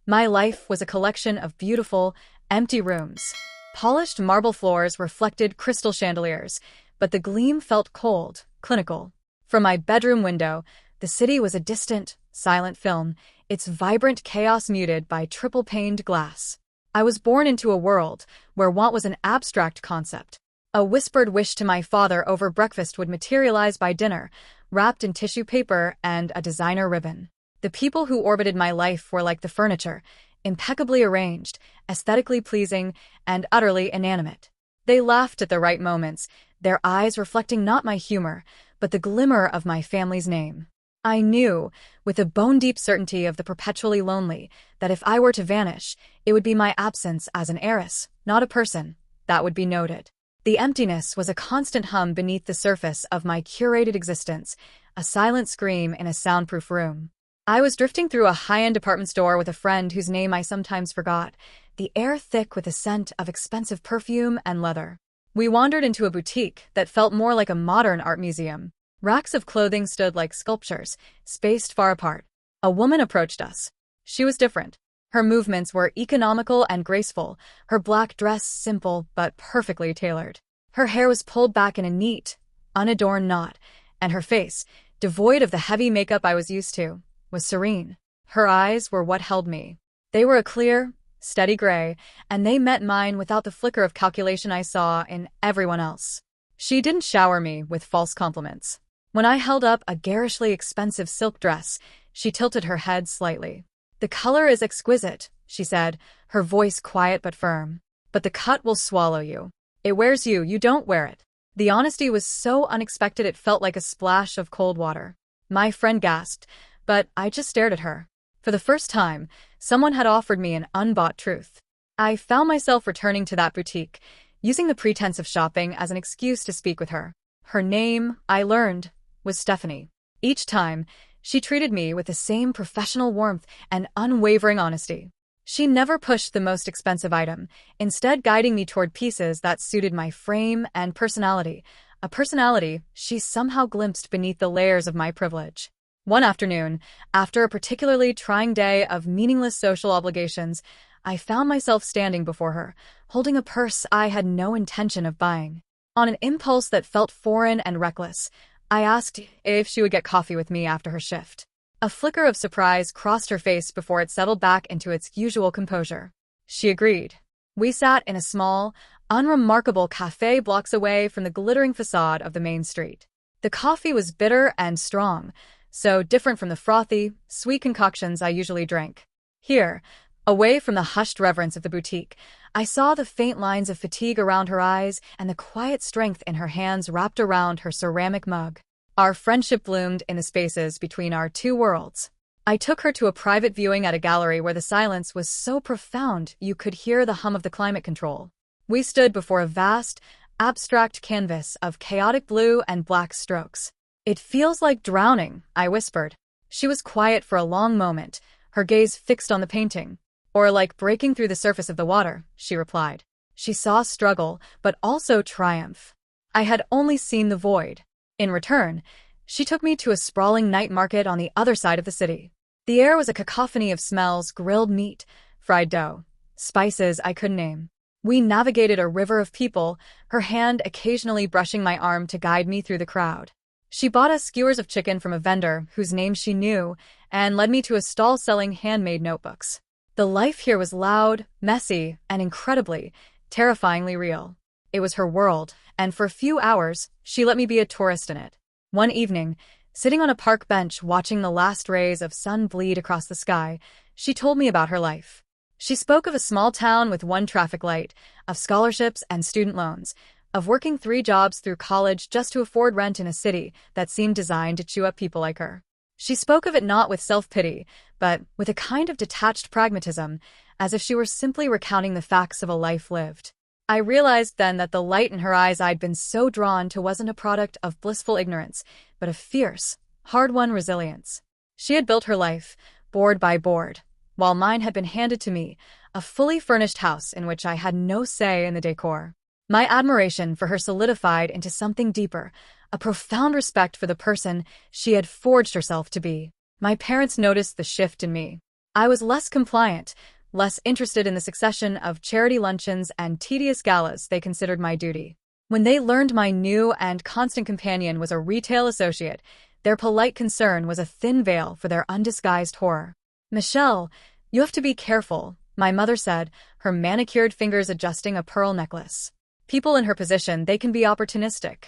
My life was a collection of beautiful, empty rooms. Polished marble floors reflected crystal chandeliers, but the gleam felt cold, clinical. From my bedroom window, the city was a distant, silent film, its vibrant chaos muted by triple-paned glass. I was born into a world where want was an abstract concept. A whispered wish to my father over breakfast would materialize by dinner, wrapped in tissue paper and a designer ribbon. The people who orbited my life were like the furniture, impeccably arranged, aesthetically pleasing, and utterly inanimate. They laughed at the right moments, their eyes reflecting not my humor, but the glimmer of my family's name. I knew, with a bone-deep certainty of the perpetually lonely, that if I were to vanish, it would be my absence as an heiress, not a person, that would be noted. The emptiness was a constant hum beneath the surface of my curated existence, a silent scream in a soundproof room. I was drifting through a high-end department store with a friend whose name I sometimes forgot, the air thick with the scent of expensive perfume and leather. We wandered into a boutique that felt more like a modern art museum. Racks of clothing stood like sculptures, spaced far apart. A woman approached us. She was different. Her movements were economical and graceful, her black dress simple but perfectly tailored. Her hair was pulled back in a neat, unadorned knot, and her face, devoid of the heavy makeup I was used to, was serene. Her eyes were what held me. They were a clear, steady gray, and they met mine without the flicker of calculation I saw in everyone else. She didn't shower me with false compliments. When I held up a garishly expensive silk dress, she tilted her head slightly. "The color is exquisite," she said, her voice quiet but firm. "But the cut will swallow you. It wears you, you don't wear it." The honesty was so unexpected it felt like a splash of cold water. My friend gasped, but I just stared at her. For the first time, someone had offered me an unbought truth. I found myself returning to that boutique, using the pretense of shopping as an excuse to speak with her. Her name, I learned, was Stephanie. Each time, she treated me with the same professional warmth and unwavering honesty. She never pushed the most expensive item, instead guiding me toward pieces that suited my frame and personality, a personality she somehow glimpsed beneath the layers of my privilege. One afternoon, after a particularly trying day of meaningless social obligations, I found myself standing before her, holding a purse I had no intention of buying. On an impulse that felt foreign and reckless, I asked if she would get coffee with me after her shift. A flicker of surprise crossed her face before it settled back into its usual composure. She agreed. We sat in a small, unremarkable cafe blocks away from the glittering facade of the main street. The coffee was bitter and strong, so different from the frothy, sweet concoctions I usually drank. Here, away from the hushed reverence of the boutique, I saw the faint lines of fatigue around her eyes and the quiet strength in her hands wrapped around her ceramic mug. Our friendship bloomed in the spaces between our two worlds. I took her to a private viewing at a gallery where the silence was so profound you could hear the hum of the climate control. We stood before a vast, abstract canvas of chaotic blue and black strokes. "It feels like drowning," I whispered. She was quiet for a long moment, her gaze fixed on the painting. "Or like breaking through the surface of the water," she replied. She saw struggle, but also triumph. I had only seen the void. In return, she took me to a sprawling night market on the other side of the city. The air was a cacophony of smells: grilled meat, fried dough, spices I couldn't name. We navigated a river of people, her hand occasionally brushing my arm to guide me through the crowd. She bought us skewers of chicken from a vendor whose name she knew and led me to a stall selling handmade notebooks. The life here was loud, messy, and incredibly, terrifyingly real. It was her world, and for a few hours, she let me be a tourist in it. One evening, sitting on a park bench watching the last rays of sun bleed across the sky, she told me about her life. She spoke of a small town with one traffic light, of scholarships and student loans, of working 3 jobs through college just to afford rent in a city that seemed designed to chew up people like her. She spoke of it not with self-pity, but with a kind of detached pragmatism, as if she were simply recounting the facts of a life lived. I realized then that the light in her eyes I'd been so drawn to wasn't a product of blissful ignorance, but of fierce, hard-won resilience. She had built her life, board by board, while mine had been handed to me, a fully furnished house in which I had no say in the decor. My admiration for her solidified into something deeper, a profound respect for the person she had forged herself to be. My parents noticed the shift in me. I was less compliant, less interested in the succession of charity luncheons and tedious galas they considered my duty. When they learned my new and constant companion was a retail associate, their polite concern was a thin veil for their undisguised horror. "Michelle, you have to be careful," my mother said, her manicured fingers adjusting a pearl necklace. "People in her position, they can be opportunistic."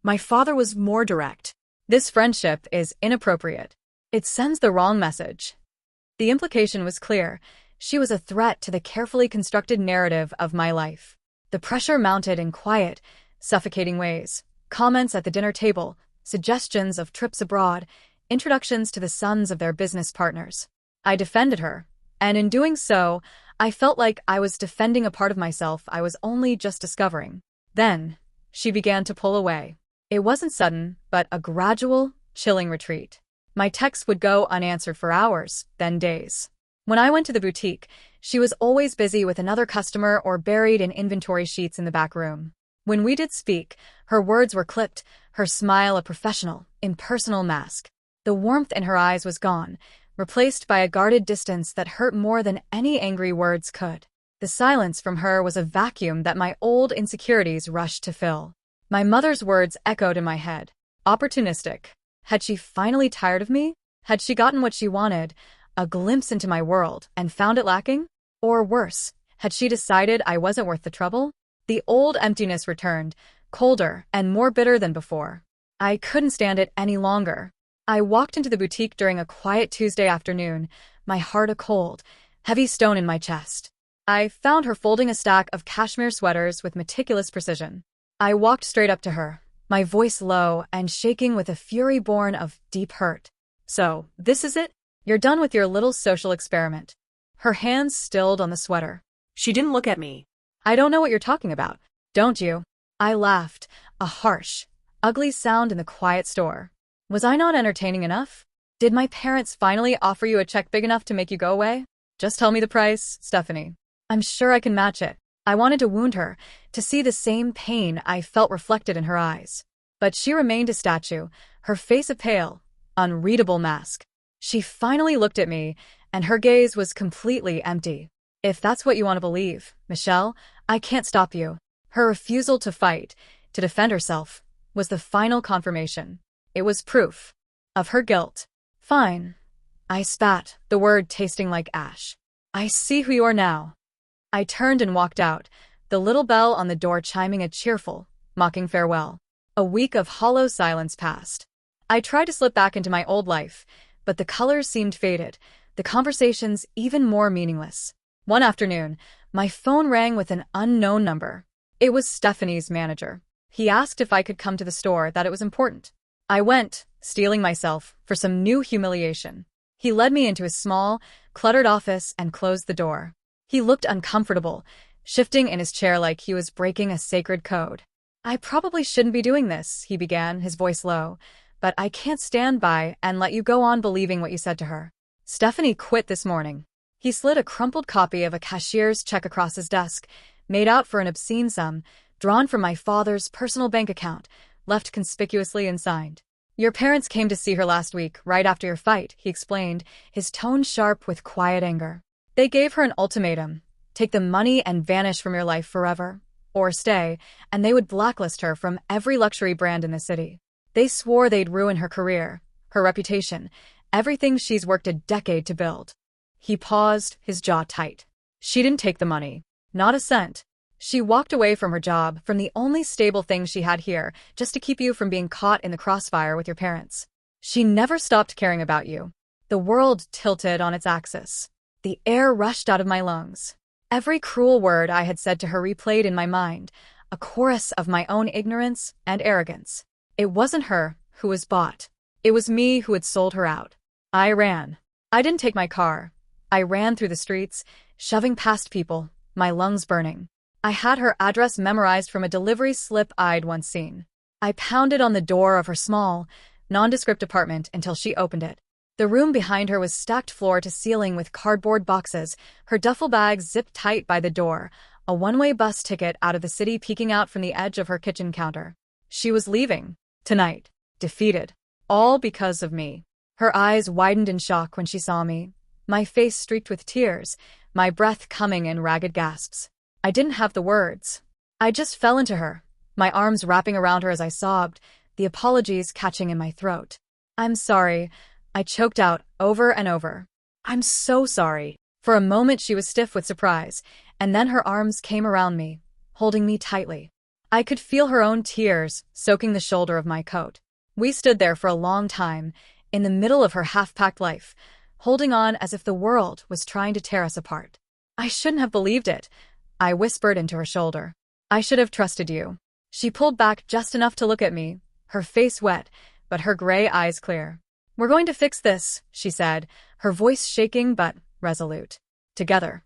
My father was more direct. "This friendship is inappropriate. It sends the wrong message." The implication was clear. She was a threat to the carefully constructed narrative of my life. The pressure mounted in quiet, suffocating ways. Comments at the dinner table, suggestions of trips abroad, introductions to the sons of their business partners. I defended her, and in doing so, I felt like I was defending a part of myself I was only just discovering. Then, she began to pull away. It wasn't sudden, but a gradual, chilling retreat. My texts would go unanswered for hours, then days. When I went to the boutique, she was always busy with another customer or buried in inventory sheets in the back room. When we did speak, her words were clipped, her smile a professional, impersonal mask. The warmth in her eyes was gone, replaced by a guarded distance that hurt more than any angry words could. The silence from her was a vacuum that my old insecurities rushed to fill. My mother's words echoed in my head. Opportunistic. Had she finally tired of me? Had she gotten what she wanted, a glimpse into my world, and found it lacking? Or worse, had she decided I wasn't worth the trouble? The old emptiness returned, colder and more bitter than before. I couldn't stand it any longer. I walked into the boutique during a quiet Tuesday afternoon, my heart a cold, heavy stone in my chest. I found her folding a stack of cashmere sweaters with meticulous precision. I walked straight up to her, my voice low and shaking with a fury born of deep hurt. "So, this is it? You're done with your little social experiment." Her hands stilled on the sweater. She didn't look at me. "I don't know what you're talking about, don't you?" I laughed, a harsh, ugly sound in the quiet store. Was I not entertaining enough? Did my parents finally offer you a check big enough to make you go away? "Just tell me the price, Stephanie. I'm sure I can match it." I wanted to wound her, to see the same pain I felt reflected in her eyes. But she remained a statue, her face a pale, unreadable mask. She finally looked at me, and her gaze was completely empty. "If that's what you want to believe, Michelle, I can't stop you." Her refusal to fight, to defend herself, was the final confirmation. It was proof of her guilt. "Fine." I spat, the word tasting like ash. "I see who you are now." I turned and walked out, the little bell on the door chiming a cheerful, mocking farewell. A week of hollow silence passed. I tried to slip back into my old life, but the colors seemed faded, the conversations even more meaningless. One afternoon, my phone rang with an unknown number. It was Stephanie's manager. He asked if I could come to the store, that it was important. I went, steeling myself for some new humiliation. He led me into his small, cluttered office and closed the door. He looked uncomfortable, shifting in his chair like he was breaking a sacred code. "I probably shouldn't be doing this," he began, his voice low, "but I can't stand by and let you go on believing what you said to her. Stephanie quit this morning." He slid a crumpled copy of a cashier's check across his desk, made out for an obscene sum, drawn from my father's personal bank account, left conspicuously unsigned. "Your parents came to see her last week, right after your fight," he explained, his tone sharp with quiet anger. "They gave her an ultimatum: take the money and vanish from your life forever, or stay, and they would blacklist her from every luxury brand in the city. They swore they'd ruin her career, her reputation, everything she's worked a decade to build." He paused, his jaw tight. "She didn't take the money. Not a cent. She walked away from her job, from the only stable thing she had here, just to keep you from being caught in the crossfire with your parents. She never stopped caring about you." The world tilted on its axis. The air rushed out of my lungs. Every cruel word I had said to her replayed in my mind, a chorus of my own ignorance and arrogance. It wasn't her who was bought. It was me who had sold her out. I ran. I didn't take my car. I ran through the streets, shoving past people, my lungs burning. I had her address memorized from a delivery slip I'd once seen. I pounded on the door of her small, nondescript apartment until she opened it. The room behind her was stacked floor to ceiling with cardboard boxes, her duffel bag zipped tight by the door, a one-way bus ticket out of the city peeking out from the edge of her kitchen counter. She was leaving. Tonight. Defeated. All because of me. Her eyes widened in shock when she saw me. my face streaked with tears, my breath coming in ragged gasps. I didn't have the words. I just fell into her, my arms wrapping around her as I sobbed, the apologies catching in my throat. "I'm sorry," I choked out over and over. "I'm so sorry." For a moment she was stiff with surprise, and then her arms came around me, holding me tightly. I could feel her own tears soaking the shoulder of my coat. We stood there for a long time, in the middle of her half-packed life, holding on as if the world was trying to tear us apart. "I shouldn't have believed it," I whispered into her shoulder. "I should have trusted you." She pulled back just enough to look at me, her face wet, but her gray eyes clear. "We're going to fix this," she said, her voice shaking but resolute. "Together."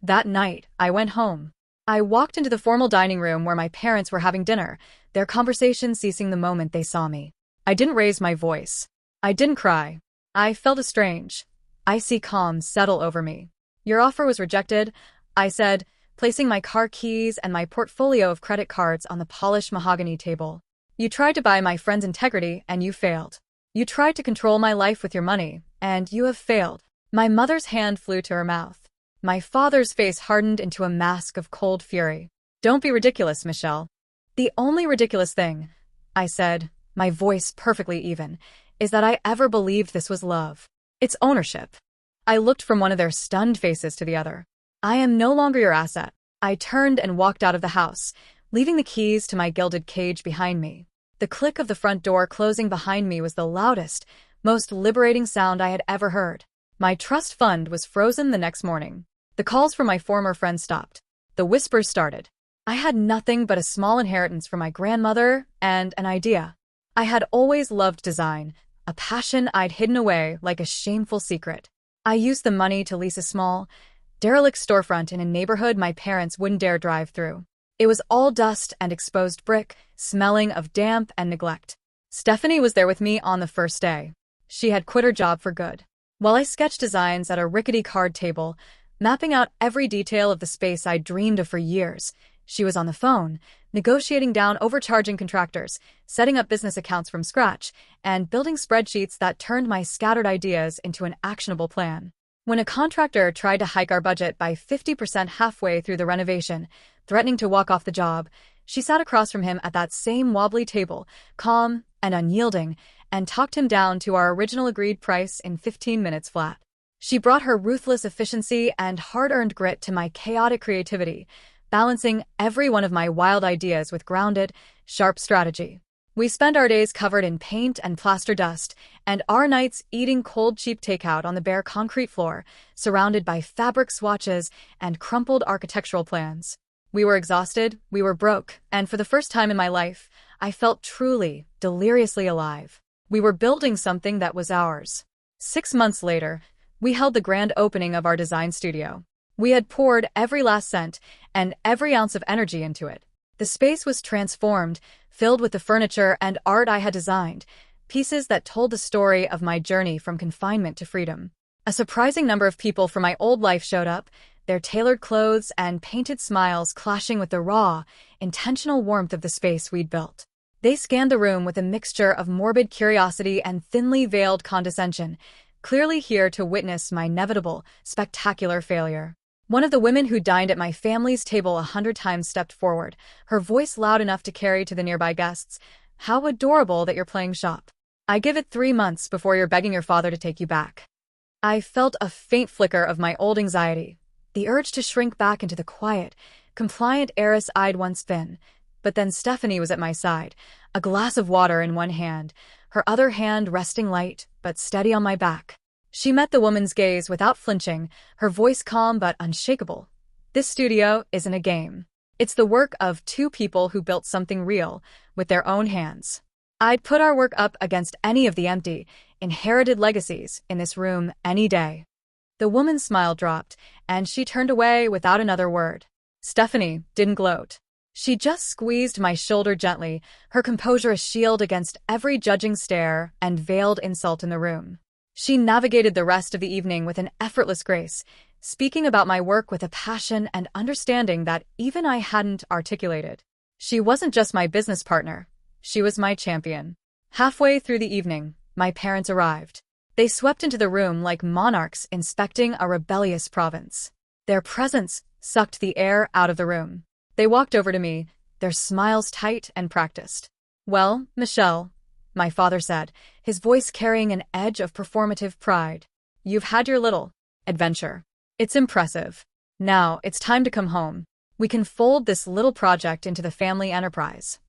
That night, I went home. I walked into the formal dining room where my parents were having dinner, their conversation ceasing the moment they saw me. I didn't raise my voice. I didn't cry. I felt a strange, icy calm settle over me. "Your offer was rejected," I said, placing my car keys and my portfolio of credit cards on the polished mahogany table. "You tried to buy my friend's integrity, and you failed. You tried to control my life with your money, and you have failed." My mother's hand flew to her mouth. My father's face hardened into a mask of cold fury. "Don't be ridiculous, Michelle." "The only ridiculous thing," I said, my voice perfectly even, "is that I ever believed this was love. It's ownership." I looked from one of their stunned faces to the other. "I am no longer your asset." I turned and walked out of the house, leaving the keys to my gilded cage behind me. The click of the front door closing behind me was the loudest, most liberating sound I had ever heard. My trust fund was frozen the next morning. The calls from my former friends stopped. The whispers started. I had nothing but a small inheritance from my grandmother and an idea. I had always loved design, a passion I'd hidden away like a shameful secret. I used the money to lease a small, derelict storefront in a neighborhood my parents wouldn't dare drive through. It was all dust and exposed brick, smelling of damp and neglect. Stephanie was there with me on the first day. She had quit her job for good. While I sketched designs at a rickety card table, mapping out every detail of the space I'd dreamed of for years, she was on the phone, negotiating down overcharging contractors, setting up business accounts from scratch, and building spreadsheets that turned my scattered ideas into an actionable plan. When a contractor tried to hike our budget by 50% halfway through the renovation, threatening to walk off the job, she sat across from him at that same wobbly table, calm and unyielding, and talked him down to our original agreed price in 15 minutes flat. She brought her ruthless efficiency and hard-earned grit to my chaotic creativity, balancing every one of my wild ideas with grounded, sharp strategy. We spent our days covered in paint and plaster dust, and our nights eating cold, cheap takeout on the bare concrete floor, surrounded by fabric swatches and crumpled architectural plans. We were exhausted, we were broke, and for the first time in my life, I felt truly, deliriously alive. We were building something that was ours. 6 months later, we held the grand opening of our design studio. We had poured every last cent and every ounce of energy into it. The space was transformed, filled with the furniture and art I had designed, pieces that told the story of my journey from confinement to freedom. A surprising number of people from my old life showed up, their tailored clothes and painted smiles clashing with the raw, intentional warmth of the space we'd built. They scanned the room with a mixture of morbid curiosity and thinly veiled condescension, clearly here to witness my inevitable, spectacular failure. One of the women who dined at my family's table 100 times stepped forward, her voice loud enough to carry to the nearby guests. "How adorable that you're playing shop. I give it 3 months before you're begging your father to take you back." I felt a faint flicker of my old anxiety, the urge to shrink back into the quiet, compliant heiress I'd once been. But then Stephanie was at my side, a glass of water in one hand, her other hand resting light but steady on my back. She met the woman's gaze without flinching, her voice calm but unshakable. "This studio isn't a game. It's the work of 2 people who built something real, with their own hands. I'd put our work up against any of the empty, inherited legacies in this room any day." The woman's smile dropped, and she turned away without another word. Stephanie didn't gloat. She just squeezed my shoulder gently, her composure a shield against every judging stare and veiled insult in the room. She navigated the rest of the evening with an effortless grace, speaking about my work with a passion and understanding that even I hadn't articulated. She wasn't just my business partner, she was my champion. Halfway through the evening, my parents arrived. They swept into the room like monarchs inspecting a rebellious province. Their presence sucked the air out of the room. They walked over to me, their smiles tight and practiced. "Well, Michelle," my father said, his voice carrying an edge of performative pride. "You've had your little adventure. It's impressive. Now it's time to come home. We can fold this little project into the family enterprise."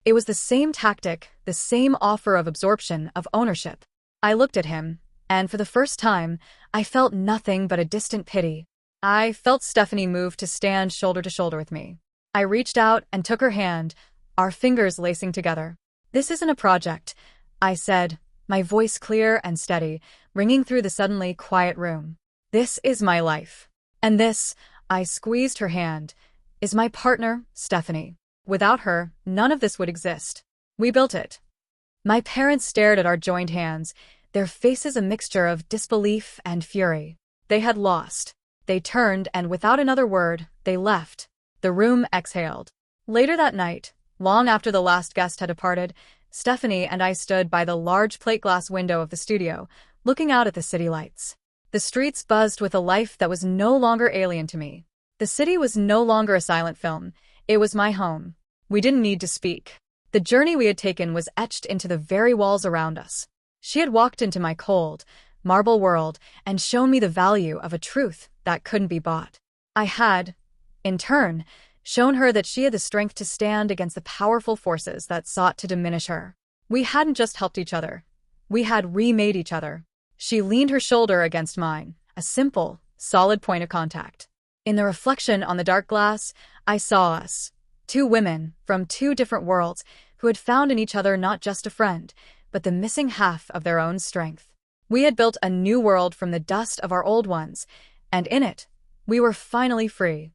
It was the same tactic, the same offer of absorption, of ownership. I looked at him, and for the first time, I felt nothing but a distant pity. I felt Stephanie move to stand shoulder to shoulder with me. I reached out and took her hand, our fingers lacing together. "This isn't a project," I said, my voice clear and steady, ringing through the suddenly quiet room. "This is my life. And this," I squeezed her hand, "is my partner, Stephanie. Without her, none of this would exist. We built it." My parents stared at our joined hands, their faces a mixture of disbelief and fury. They had lost. They turned, and without another word, they left. The room exhaled. Later that night, long after the last guest had departed, Stephanie and I stood by the large plate glass window of the studio, looking out at the city lights. The streets buzzed with a life that was no longer alien to me. The city was no longer a silent film. It was my home. We didn't need to speak. The journey we had taken was etched into the very walls around us. She had walked into my cold, marble world and shown me the value of a truth that couldn't be bought. I had, in turn, shown her that she had the strength to stand against the powerful forces that sought to diminish her. We hadn't just helped each other. We had remade each other. She leaned her shoulder against mine, a simple, solid point of contact. In the reflection on the dark glass, I saw us, two women from two different worlds who had found in each other not just a friend, but the missing half of their own strength. We had built a new world from the dust of our old ones, and in it, we were finally free.